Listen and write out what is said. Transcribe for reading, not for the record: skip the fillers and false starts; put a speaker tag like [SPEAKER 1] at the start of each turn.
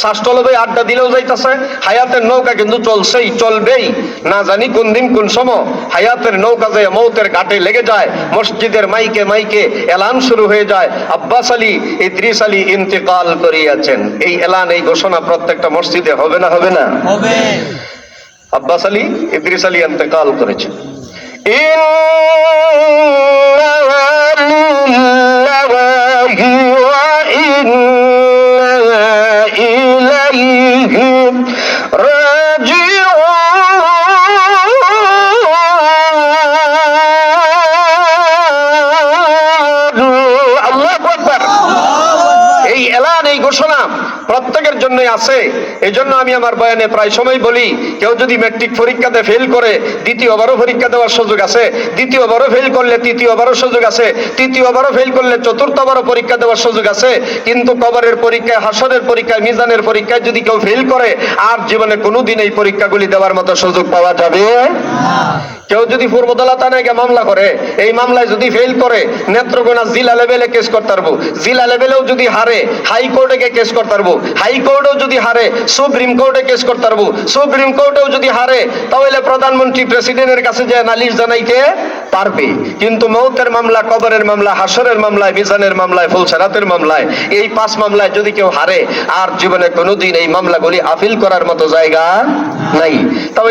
[SPEAKER 1] শ্বাসতলবে আড্ডা দিলেও যাইতেছে, হায়াতের নৌকা কিন্তু চলছেই, চলবেই। না জানি কোন দিন কোন সময় হায়াতের নৌকা যে মৌতের ঘাটে লেগে যায়, মসজিদের মাইকে মাইকে এলান শুরু হয়ে যায়, আব্বাস আলী ইদ্রিস আলী ইন্তেকাল করিয়াছেন। এই এলান, এই ঘোষণা প্রত্যেকটা মসজিদে হবে না হবে না?
[SPEAKER 2] হবে।
[SPEAKER 1] আব্বাস আলী ইদ্রিস আলী ইন্তেকাল করেছেন। এই এলান, এই ঘোষণা প্রত্যেকের জন্যই আছে। এই জন্য আমি আমার বয়ানে প্রায় সময় বলি, কেউ যদি ম্যাট্রিক পরীক্ষাতে ফেল করে দ্বিতীয়বারও পরীক্ষা দেওয়ার সুযোগ আছে, দ্বিতীয়বারও ফেল করলে তৃতীয়বারও সুযোগ আছে, তৃতীয়বারও ফেল করলে চতুর্থবারও পরীক্ষা দেওয়ার সুযোগ আছে। কিন্তু কবরের পরীক্ষায়, হাসরের পরীক্ষায়, মিজানের পরীক্ষায় যদি কেউ ফেল করে, আর জীবনে কোনোদিন এই পরীক্ষাগুলি দেওয়ার মতো সুযোগ পাওয়া যাবে না। কেউ যদি পূর্বদলা থানায় গিয়ে মামলা করে, এই মামলায় যদি ফেল করে, নেত্রকোনা জেলা লেভেলে কেস করতে পারবো, জেলা লেভেলেও যদি হারে হাইকোর্টে গিয়ে কেস করতে পারবো, হাইকোর্টেও যদি হারে সুপ্রিম কোর্টে কেস করতে পারবো, সুপ্রিম কোর্টেও যদি হারে তাহলে প্রধানমন্ত্রী প্রেসিডেন্টের কাছে যে নালিশ জানাইতে পারবে। কিন্তু মৌতের মামলা, কবরের মামলা, হাসরের মামলায়, মিজানের মামলায়, ফুলসেরাতের মামলায়, এই 5 মামলায় যদি কেউ হারে, আর জীবনে কোনোদিন এই মামলাগুলি আপিল করার মতো জায়গা নাই। তাহলে